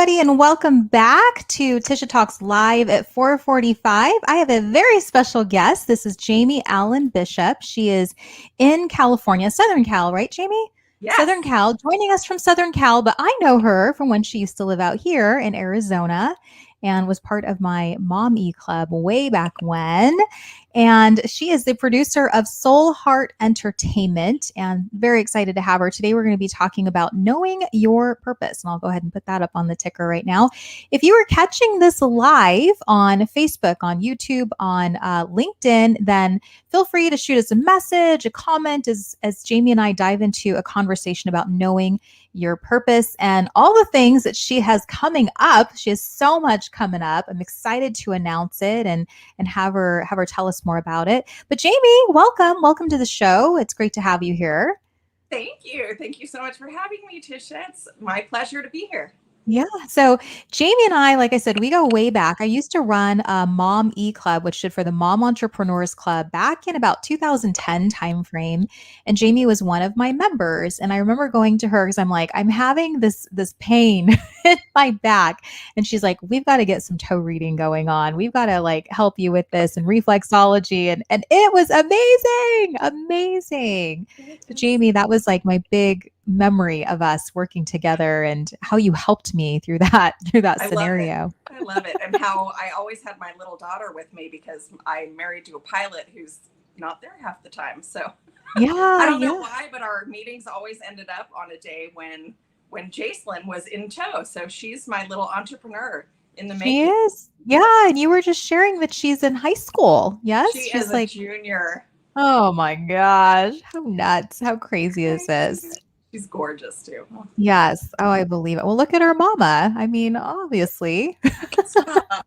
everybody, and welcome back to Tisha Talks Live at 4:45. I have a very special guest. This is Jamie Allen Bishop. She is in California, Southern Cal, right, Jamie? Yes. Southern Cal, joining us from Southern Cal, but I know her from when she used to live out here in Arizona and was part of my Mom E Club way back when. And she is the producer of Soul Heart Entertainment, and very excited to have her. Today, we're going to be talking about knowing your purpose. And I'll go ahead and put that up on the ticker right now. If you are catching this live on Facebook, on YouTube, on LinkedIn, then feel free to shoot us a message, a comment as Jamie and I dive into a conversation about knowing your purpose and all the things that she has coming up. She has so much coming up. I'm excited to announce it and have her tell us more about it. But Jamie, welcome to the show. It's great to have you here. Thank you. Thank you so much for having me, Tisha. It's my pleasure to be here. Yeah. So Jamie and I, like I said, we go way back. I used to run a Mom E Club, which stood for the Mom Entrepreneurs Club back in about 2010 timeframe. And Jamie was one of my members. And I remember going to her because I'm like, I'm having this pain in my back. And she's like, we've got to get some toe reading going on. We've got to like help you with this and reflexology. And it was amazing. Amazing. So Jamie, that was like my big memory of us working together and how you helped me through that I love it. scenario. I love it. And how I always had my little daughter with me because I'm married to a pilot who's not there half the time. So I Yeah, don't know yeah. why, but our meetings always ended up on a day when Jacelyn was in tow. So she's my little entrepreneur in the She making. is. Yeah, and you were just sharing that she's in high school. She Yes? is She's a like, junior. "Oh my gosh, how nuts. How crazy is Crazy. this?" She's gorgeous too. Yes. Oh, I believe it. Well, look at her mama. I mean, obviously. Stop.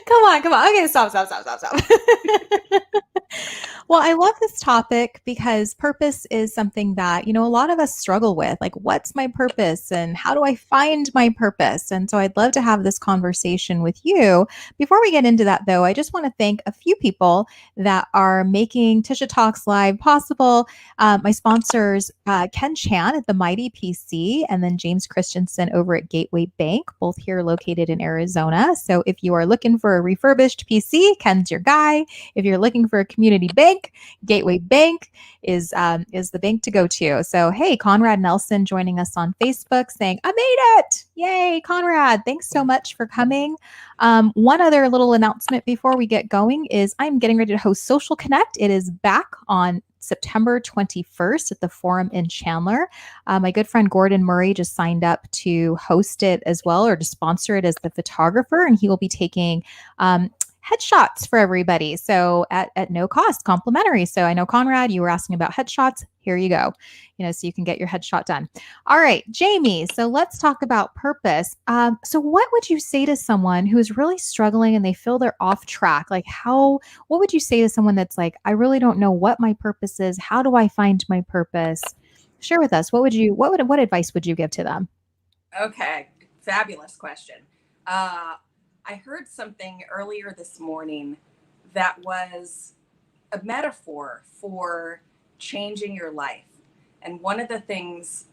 Come on, come on. Okay, stop. Well, I love this topic because purpose is something that, a lot of us struggle with. Like, what's my purpose and how do I find my purpose? And so I'd love to have this conversation with you. Before we get into that, though, I just want to thank a few people that are making Tisha Talks Live possible. My sponsors, Ken Chan at the Mighty PC, and then James Christensen over at Gateway Bank, both here located in Arizona. So if you are looking for a refurbished PC, Ken's your guy. If you're looking for a community bank, Gateway Bank is the bank to go to. So hey, Conrad Nelson joining us on Facebook saying, "I made it! Yay, Conrad! Thanks so much for coming." One other little announcement before we get going is I'm getting ready to host Social Connect. It is back on September 21st at the Forum in Chandler. My good friend Gordon Murray just signed up to host it as well, or to sponsor it as the photographer, and he will be taking headshots for everybody. So at no cost, complimentary. So I know Conrad, you were asking about headshots. Here you go. So you can get your headshot done. All right, Jamie. So let's talk about purpose. So what would you say to someone who's really struggling and they feel they're off track? Like what would you say to someone that's like, I really don't know what my purpose is. How do I find my purpose? Share with us. What advice would you give to them? Okay, fabulous question. I heard something earlier this morning that was a metaphor for changing your life. And one of the things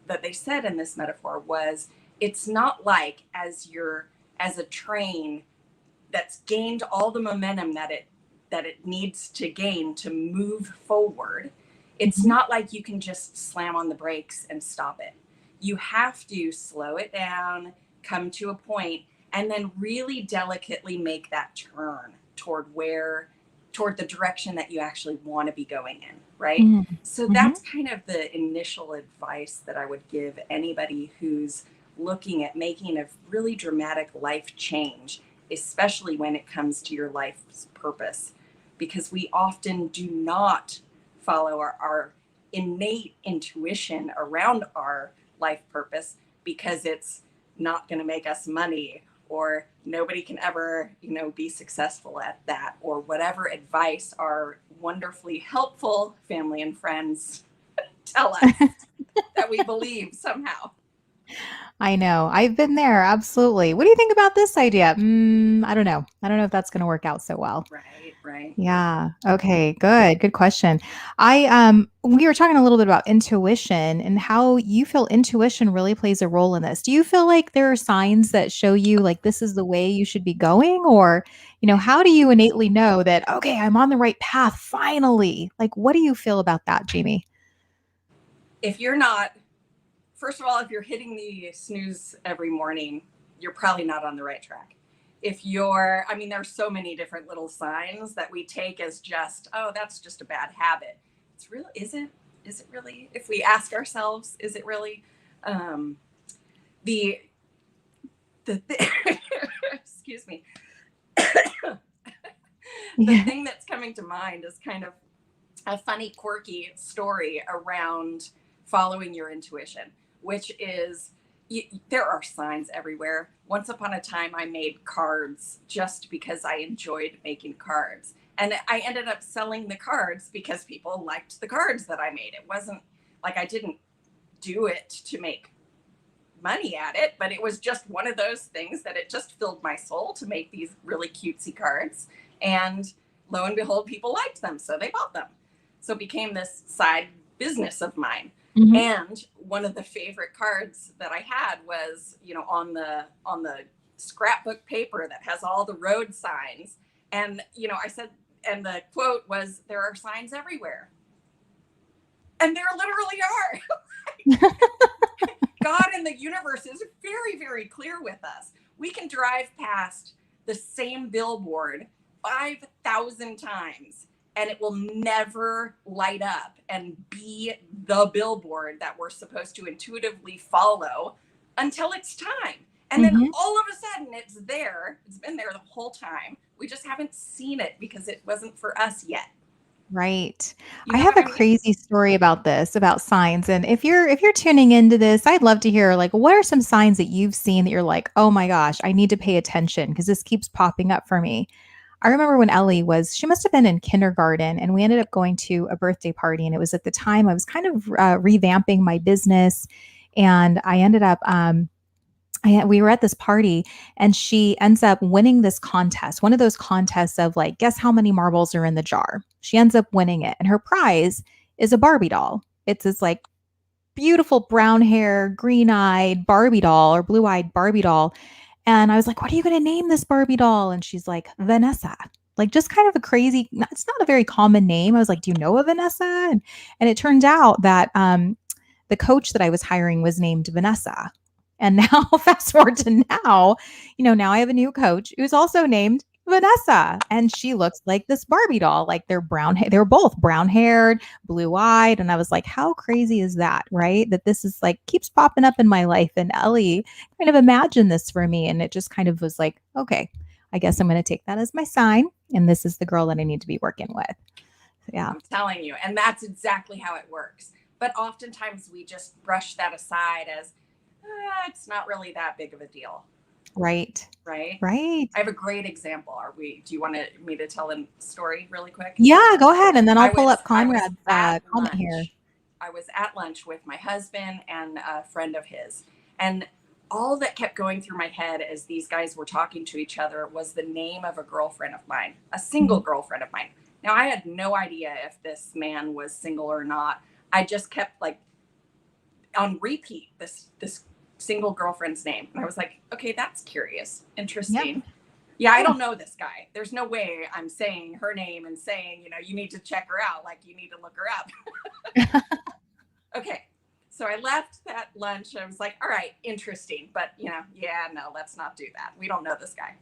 that they said in this metaphor was it's not like as a train that's gained all the momentum that it needs to gain to move forward. It's Mhm. not like you can just slam on the brakes and stop it. You have to slow it down, come to a point, and then really delicately make that turn toward the direction that you actually want to be going in, right? Mhm. So Mhm. that's kind of the initial advice that I would give anybody who's looking at making a really dramatic life change, especially when it comes to your life's purpose, because we often do not follow our innate intuition around our life purpose because it's not going to make us money, or nobody can ever be successful at that, or whatever advice our wonderfully helpful family and friends tell us that we believe somehow. I know. I've been there. Absolutely. What do you think about this idea? I don't know. I don't know if that's going to work out so well. Right, right. Yeah. Okay. Good. Good question. We were talking a little bit about intuition and how you feel intuition really plays a role in this. Do you feel like there are signs that show you like this is the way you should be going? Or, how do you innately know that, okay, I'm on the right path finally? Like, what do you feel about that, Jamie? If you're not, first of all, if you're hitting the snooze every morning, you're probably not on the right track. If you're, I mean, there's so many different little signs that we take as just, oh, that's just a bad habit. It's really, is it really? If we ask ourselves, is it really? Um, the, excuse me, the Yeah. thing that's coming to mind is kind of a funny, quirky story around following your intuition, which is there are signs everywhere. Once upon a time, I made cards just because I enjoyed making cards. And I ended up selling the cards because people liked the cards that I made. It wasn't like I didn't do it to make money at it, but it was just one of those things that it just filled my soul to make these really cutesy cards. And lo and behold, people liked them, so they bought them. So it became this side business of mine. Mhm. And one of the favorite cards that I had was, on the scrapbook paper that has all the road signs. And I said, and the quote was, "There are signs everywhere," and there literally are. God and the universe is very, very clear with us. We can drive past the same billboard 5,000 times and it will never light up and be the billboard that we're supposed to intuitively follow until it's time. And then Mhm. all of a sudden it's there. It's been there the whole time. We just haven't seen it because it wasn't for us yet. Right. You I know have what a I mean? crazy story about this, about signs. And if you're tuning into this, I'd love to hear like what are some signs that you've seen that you're like, "Oh my gosh, I need to pay attention because this keeps popping up for me." I remember when Ellie she must have been in kindergarten and we ended up going to a birthday party and it was at the time I was kind of revamping my business and I ended up we were at this party and she ends up winning this contest, one of those contests of like, guess how many marbles are in the jar. She ends up winning it. And her prize is a Barbie doll. It's this like beautiful brown hair, green eyed Barbie doll or blue eyed Barbie doll. And I was like, what are you going to name this Barbie doll? And she's like, Vanessa. Like just kind of a crazy, it's not a very common name. I was like, do you know a Vanessa? And it turned out that the coach that I was hiring was named Vanessa. And now, fast forward to now, now I have a new coach who's also named Vanessa, and she looks like this Barbie doll. Like they're both brown haired, blue eyed, and I was like, how crazy is that, right? That this is like keeps popping up in my life, and Ellie kind of imagined this for me, and it just kind of was like, okay, I guess I'm going to take that as my sign, and this is the girl that I need to be working with. Yeah, I'm telling you. And that's exactly how it works. But oftentimes we just brush that aside as it's not really that big of a deal, right, right? right. I have a great example. Do you want me to tell a story really quick? Yeah, go ahead, and then I'll pull up I was Conrad's at comment here. lunch. I was at lunch with my husband and a friend of his. And all that kept going through my head as these guys were talking to each other was the name of a girlfriend of mine, a single Mhm. girlfriend of mine. Now I had no idea if this man was single or not. I just kept like on repeat this single girlfriend's name. And I was like, okay, that's curious. Yep. Interesting. Yeah, I Yeah. don't know this guy. There's no way I'm saying her name and saying, you need to check her out. Like, you need to look her up. Okay. So I left that lunch. I was like, all right, interesting. But, yeah, no, let's not do that. We don't know this guy.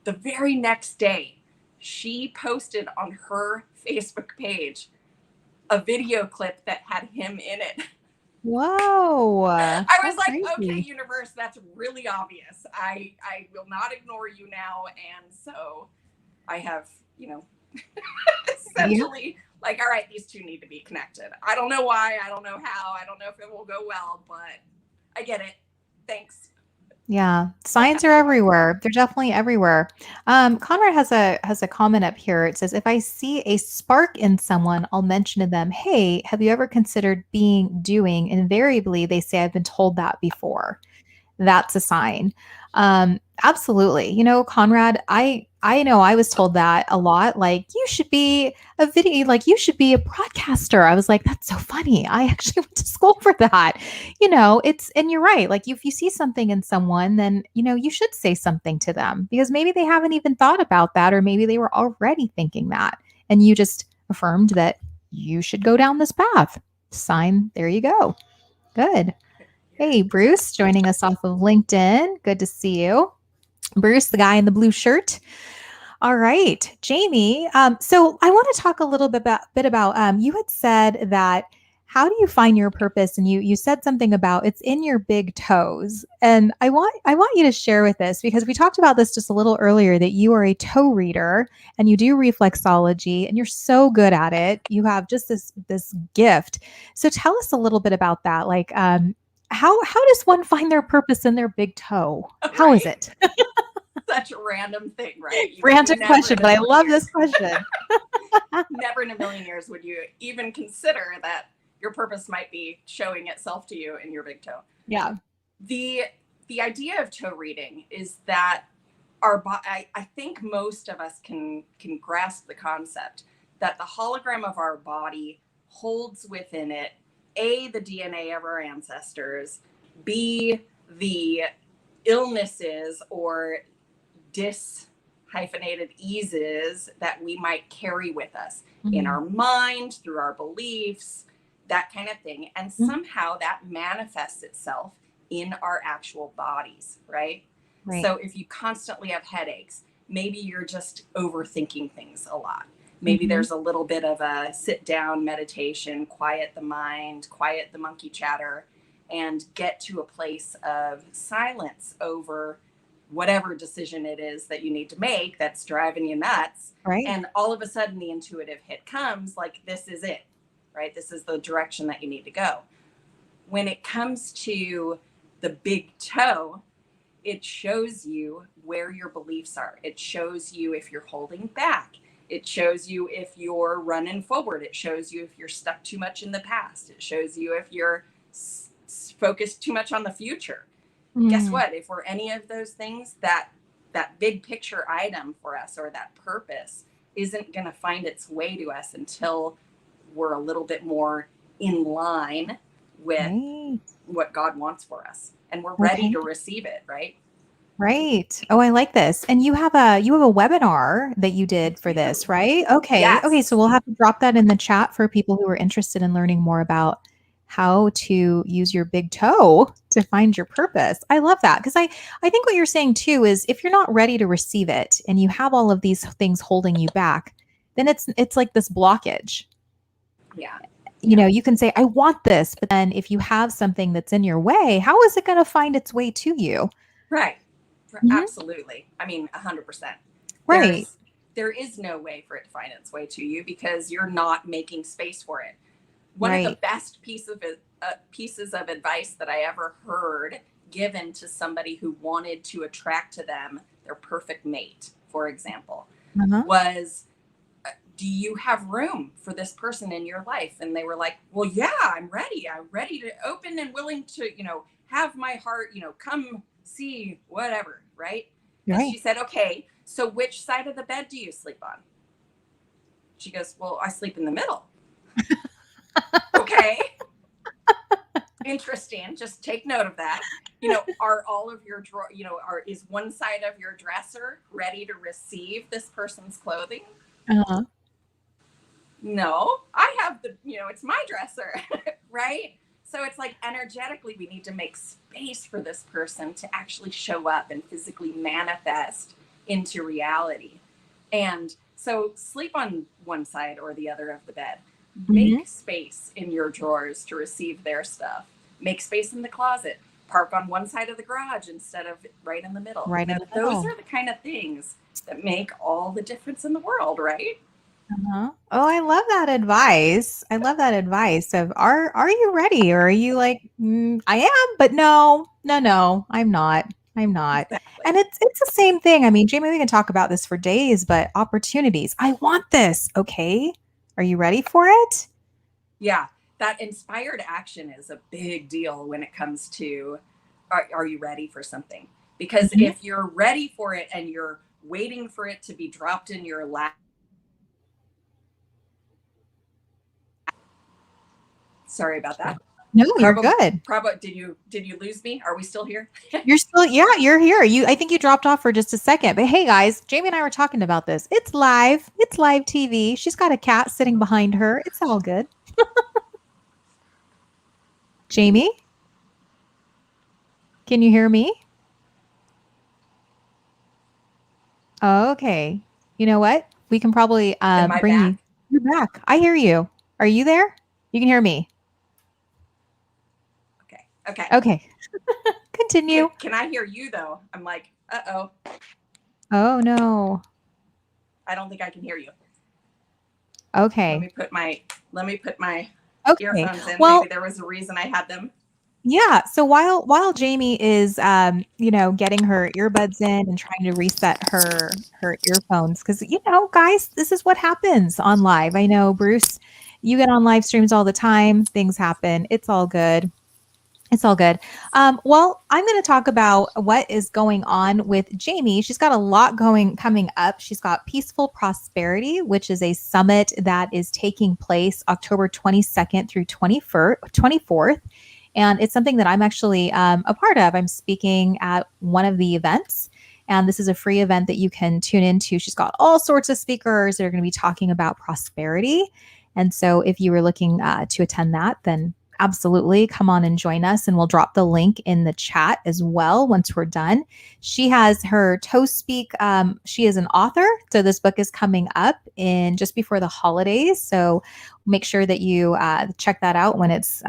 The very next day, she posted on her Facebook page a video clip that had him in it. Whoa, I was how like, okay, crazy. universe, that's really obvious. I will not ignore you now. And so I have, Yeah. essentially like, all right, these two need to be connected. I don't know why. I don't know how. I don't know if it will go well, but I get it. Thanks. Yeah, signs are everywhere. They're definitely everywhere. Conrad has a comment up here. It says, "If I see a spark in someone, I'll mention to them, 'Hey, have you ever considered doing?' Invariably, they say, 'I've been told that before.'" That's a sign. Absolutely. You know, Conrad, I know I was told that a lot. Like, you should be a video, like you should be a broadcaster. I was like, that's so funny. I actually went to school for that. You know, it's and you're right. Like, if you see something in someone, then you know you should say something to them because maybe they haven't even thought about that, or maybe they were already thinking that, and you just affirmed that you should go down this path. Sign. There you go. Good. Hey, Bruce, joining us off of LinkedIn. Good to see you. Bruce, the guy in the blue shirt. All right, Jamie. So I want to talk a little bit about. You had said that. How do you find your purpose? And you said something about it's in your big toes. And I want you to share with us because we talked about this just a little earlier that you are a toe reader and you do reflexology and you're so good at it. You have just this gift. So tell us a little bit about that. Like how does one find their purpose in their big toe? How is Right? it? Such a random thing, right? Random Never question, in a but I million love years, this question. never in a million years would you even consider that your purpose might be showing itself to you in your big toe. Yeah. The the idea of toe reading is that I think most of us can grasp the concept that the hologram of our body holds within it the DNA of our ancestors, b the illnesses or hyphenated eases that we might carry with us in Mhm. our mind, through our beliefs, that kind of thing. And Mhm. somehow that manifests itself in our actual bodies, right? Right. So if you constantly have headaches, maybe you're just overthinking things a lot. Maybe Mhm. there's a little bit of a sit down meditation, quiet the mind, quiet the monkey chatter, and get to a place of silence over whatever decision it is that you need to make that's driving you nuts. Right. And all of a sudden, the intuitive hit comes like, this is it, right? This is the direction that you need to go. When it comes to the big toe, it shows you where your beliefs are. It shows you if you're holding back. It shows you if you're running forward. It shows you if you're stuck too much in the past. It shows you if you're focused too much on the future. Guess Mm. what? If we're any of those things, that big picture item for us or that purpose isn't going to find its way to us until we're a little bit more in line with Right. what God wants for us and we're ready Okay. to receive it, right? Right. Oh, I like this. And you have a webinar that you I did for do. this, right? Okay. Okay, so Yes. we'll have to drop that in the chat for people who are interested in learning more about how to use your big toe to find your purpose. I love that because I think what you're saying too is if you're not ready to receive it and you have all of these things holding you back, then it's like this blockage. Yeah. You Yeah. know, you can say I want this, but then if you have something that's in your way, how is it going to find its way to you? Right. Mhm. Absolutely. I mean, 100%. Right. There is no way for it to find its way to you because you're not making space for it. One of the Right. best pieces of advice that I ever heard given to somebody who wanted to attract to them their perfect mate, for example, Uh-huh. was, do you have room for this person in your life? And they were like, well, yeah, I'm ready. I'm ready to open and willing to, have my heart, come see whatever, right? And she Right. said, okay, so which side of the bed do you sleep on? She goes, well, I sleep in the middle. Okay, interesting. Just take note of that. Are all of your drawer, is one side of your dresser ready to receive this person's clothing? Uh-huh. No, I have it's my dresser, right? So it's like energetically, we need to make space for this person to actually show up and physically manifest into reality. And so sleep on one side or the other of the bed. Mhm. Make space in your drawers to receive their stuff. Make space in the closet. Park on one side of the garage instead of right in the middle. Right in the Those middle. are the kind of things that make all the difference in the world, right? Uh-huh. Oh, I love that advice. I love that advice of are you ready or are you like I am, but no, no, no, I'm not. I'm not. Exactly. And it's the same thing. I mean, Jamie, we can talk about this for days, but opportunities. I want this. Okay. Are you ready for it? Yeah, that inspired action is a big deal when it comes to are you ready for something? Because Mhm. if you're ready for it and you're waiting for it to be dropped in your lap, sorry about that. No, you're Probably, good. probably. Did you lose me? Are we still here? You're still, yeah, you're here. I think you dropped off for just a second. But hey, guys, Jamie and I were talking about this. It's live. It's live TV. She's got a cat sitting behind her. It's all good. Jamie, can you hear me? Okay. You know what? We can probably Am I bring you. back? You're back. I hear you. Are you there? You can hear me. Okay. Okay. Okay. Continue. Can I hear you though? I'm like, oh, Oh no. I don't think I can hear you. Let Okay. me put my let me put my Okay. earphones in. Maybe Well, there was a reason I had them. yeah. So while Jamie is getting her earbuds in and trying to reset her earphones, because guys, this is what happens on live. I know, Bruce, you get on live streams all the time. Things happen. It's all good. It's all good. Well, I'm going to talk about what is going on with Jamie. She's got a lot coming up. She's got Peaceful Prosperity, which is a summit that is taking place October 22nd through 24th. And it's something that I'm actually a part of. I'm speaking at one of the events. And this is a free event that you can tune into. She's got all sorts of speakers that are going to be talking about prosperity. And so if you were looking to attend that, then absolutely come on and join us. And we'll drop the link in the chat as well once we're done. She has her Toast Speak. She is an author. So this book is coming up in just before the holidays. So make sure that you check that out when it's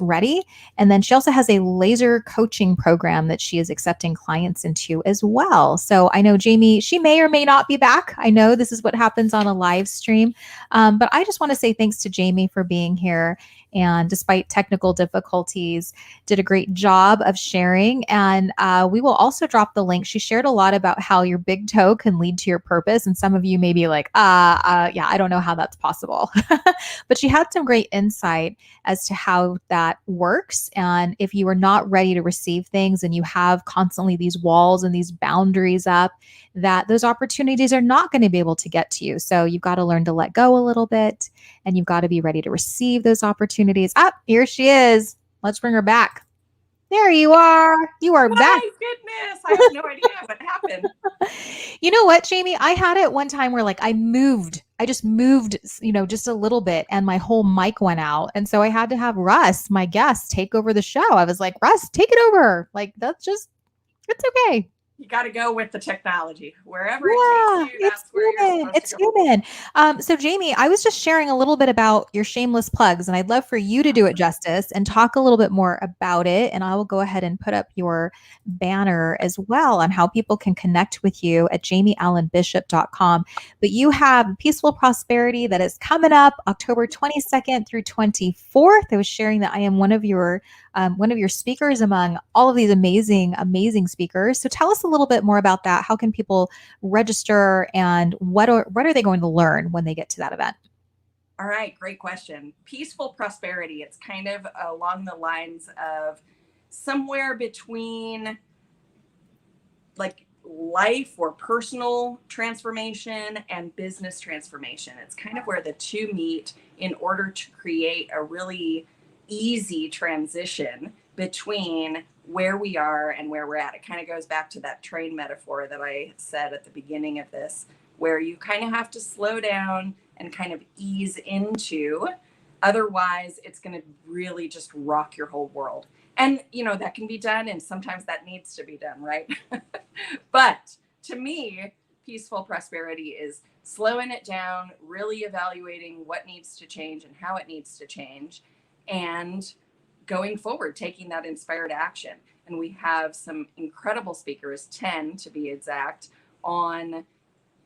ready. And then she also has a laser coaching program that she is accepting clients into as well. So I know Jamie, she may or may not be back. I know this is what happens on a live stream. But I just want to say thanks to Jamie for being here. And despite technical difficulties, did a great job of sharing. And we will also drop the link. She shared a lot about how your big toe can lead to your purpose. And some of you may be like, yeah, I don't know how that's possible. But she had some great insight as to how that works. And if you are not ready to receive things and you have constantly these walls and these boundaries up, that those opportunities are not going to be able to get to you. So you've got to learn to let go a little bit and you've got to be ready to receive those opportunities. Ah, here she is. Let's bring her back. There you are. You are back. My goodness, I have no idea what happened. You know what, Jamie? I had it one time where like I just moved, just a little bit and my whole mic went out. And so I had to have Russ, my guest, take over the show. I was like, Russ, take it over. Like it's okay. You got to go with the technology. Wherever it takes Yeah, you, it's that's where you're human. supposed to It's go. human. So, Jamie, I was just sharing a little bit about your shameless plugs, and I'd love for you to do it justice and talk a little bit more about it. And I will go ahead and put up your banner as well on how people can connect with you at jamieallenbishop.com. But you have Peaceful Prosperity that is coming up October 22nd through 24th. I was sharing that I am one of your speakers among all of these amazing, amazing speakers. So tell us a little bit more about that. How can people register and what are they going to learn when they get to that event? All right, great question. Peaceful prosperity. It's kind of along the lines of somewhere between like life or personal transformation and business transformation. It's kind of where the two meet in order to create a really easy transition between where we are and where we're at. It kind of goes back to that train metaphor that I said at the beginning of this, where you kind of have to slow down and kind of ease into. Otherwise, it's going to really just rock your whole world. And, that can be done. And sometimes that needs to be done, right? But to me, peaceful prosperity is slowing it down, really evaluating what needs to change and how it needs to change, and going forward, taking that inspired action. And we have some incredible speakers, 10 to be exact, on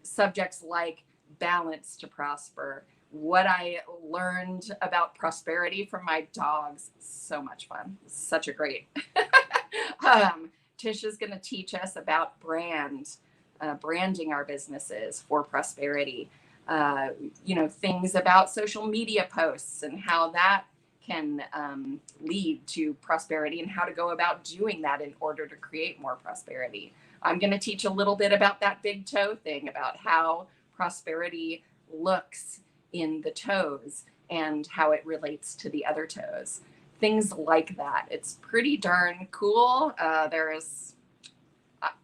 subjects like balance to prosper, what I learned about prosperity from my dogs. So much fun. Such a great Tish is going to teach us about branding our businesses for prosperity. Things about social media posts and how that can lead to prosperity and how to go about doing that in order to create more prosperity. I'm going to teach a little bit about that big toe thing, about how prosperity looks in the toes and how it relates to the other toes. Things like that. It's pretty darn cool.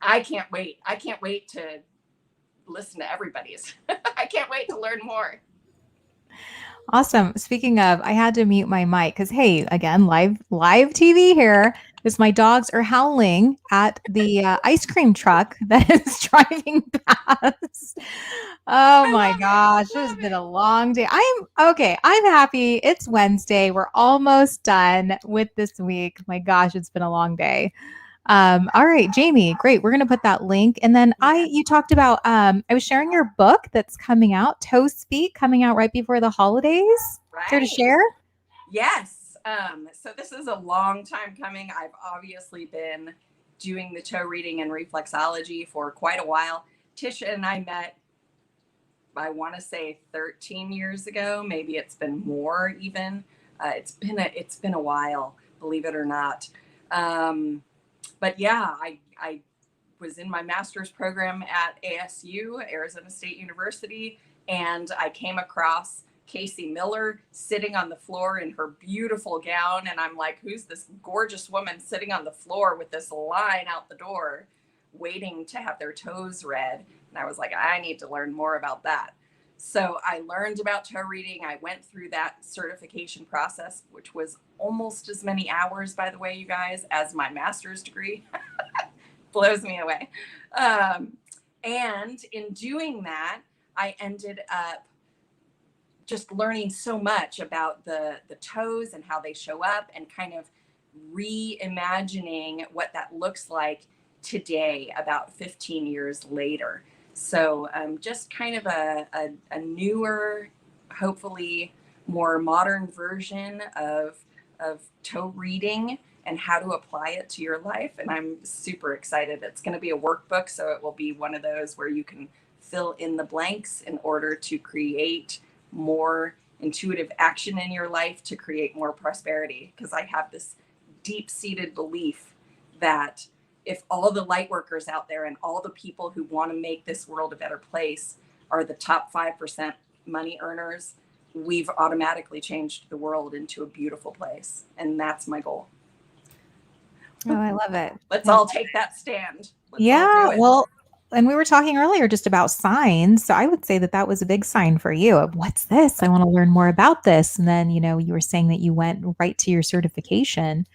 I can't wait. I can't wait to listen to everybody's. I can't wait to learn more. Awesome. Speaking of, I had to mute my mic because, hey, again, live TV here. Because my dogs are howling at the ice cream truck that is driving past. Oh my gosh, it has been a long day. I'm okay. I'm happy. It's Wednesday. We're almost done with this week. My gosh, it's been a long day. All right, Jamie, great. We're gonna put that link. And then you talked about I was sharing your book that's coming out, Toe Speak, coming out right before the holidays. Right. Care to share? Yes. So this is a long time coming. I've obviously been doing the toe reading and reflexology for quite a while. Tisha and I met, I want to say 13 years ago. Maybe it's been more even. It's been a while, believe it or not. But yeah, I was in my master's program at ASU, Arizona State University, and I came across Casey Miller sitting on the floor in her beautiful gown. And I'm like, who's this gorgeous woman sitting on the floor with this line out the door, waiting to have their toes read? And I was like, I need to learn more about that. So I learned about toe reading. I went through that certification process, which was almost as many hours, by the way, you guys, as my master's degree. Blows me away. And in doing that, I ended up just learning so much about the toes and how they show up, and kind of reimagining what that looks like today, about 15 years later. So just kind of a newer, hopefully more modern version of toe reading and how to apply it to your life. And I'm super excited. It's going to be a workbook, so it will be one of those where you can fill in the blanks in order to create more intuitive action in your life to create more prosperity. Because I have this deep-seated belief that if all the light workers out there and all the people who want to make this world a better place are the top 5% money earners, we've automatically changed the world into a beautiful place. And that's my goal. Oh, I love it. Let's all take that stand. Yeah, well, and we were talking earlier just about signs. So I would say that was a big sign for you of what's this? I want to learn more about this. And then, you were saying that you went right to your certification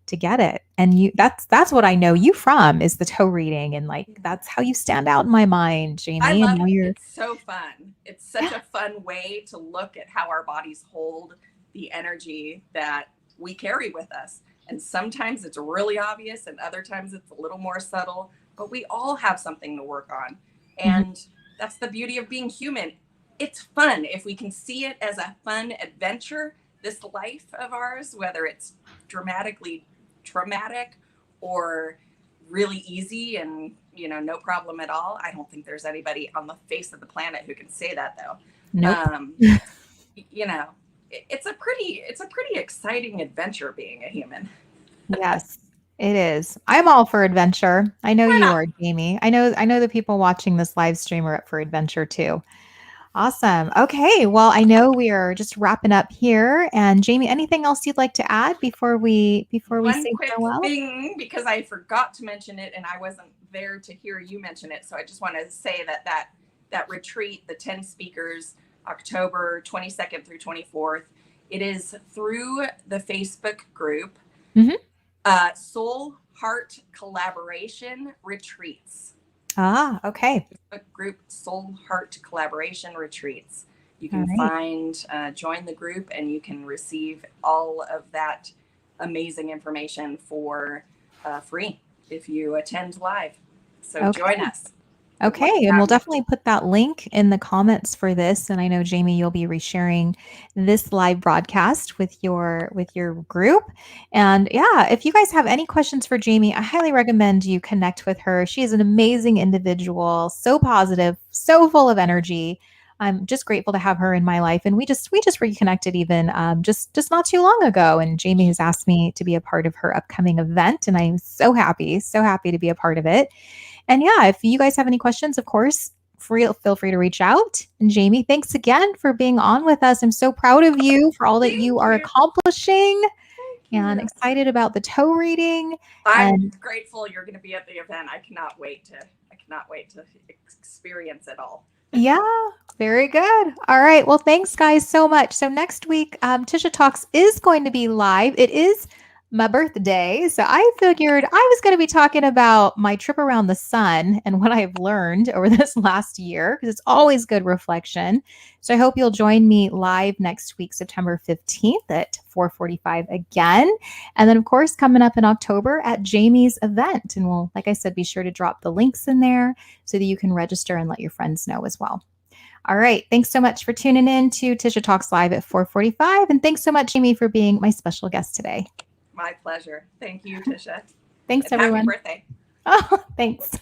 to get it. And that's what I know you from, is the toe reading. And like, that's how you stand out in my mind, Jamie. I love it. It's so fun. It's such a fun way to look at how our bodies hold the energy that we carry with us. And sometimes it's really obvious and other times it's a little more subtle, but we all have something to work on. And that's the beauty of being human. It's fun. If we can see it as a fun adventure, this life of ours, whether it's dramatically traumatic or really easy and, no problem at all. I don't think there's anybody on the face of the planet who can say that, though. Nope. It's a pretty exciting adventure being a human. Yes, it is. I'm all for adventure. I know you are, Jamie. I know the people watching this live stream are up for adventure too. Awesome. Okay. Well, I know we are just wrapping up here. And Jamie, anything else you'd like to add before we say farewell? One quick thing, because I forgot to mention it and I wasn't there to hear you mention it. So I just want to say that retreat, the 10 speakers, October 22nd through 24th, it is through the Facebook group, Soul Heart Collaboration Retreats. Ah, okay. Facebook group, Soul Heart Collaboration Retreats. You can join the group, and you can receive all of that amazing information for free if you attend live. So join us. Would love Okay, to and we'll have you. definitely put that link in the comments for this. And I know Jamie, you'll be resharing this live broadcast with your group. And yeah, if you guys have any questions for Jamie, I highly recommend you connect with her. She is an amazing individual, so positive, so full of energy. I'm just grateful to have her in my life, and we just reconnected even just not too long ago. And Jamie has asked me to be a part of her upcoming event, and I'm so happy to be a part of it. And yeah, if you guys have any questions, of course, feel free to reach out. And Jamie, thanks again for being on with us. I'm so proud of you for all that you Thank are you. accomplishing Thank and you. excited about the toe reading. I'm And grateful you're going to be at the event. I cannot wait to experience it all. yeah, very good. All right. Well, thanks, guys, so much. So next week, Tisha Talks is going to be live. It is my birthday. So I figured I was going to be talking about my trip around the sun and what I've learned over this last year, because it's always good reflection. So I hope you'll join me live next week, September 15th at 4:45 again. And then, of course, coming up in October at Jamie's event. And we'll, like I said, be sure to drop the links in there so that you can register and let your friends know as well. All right. Thanks so much for tuning in to Tisha Talks Live at 4:45. And thanks so much, Jamie, for being my special guest today. My pleasure. Thank you, Tisha. Thanks, And happy everyone. birthday. Oh, thanks.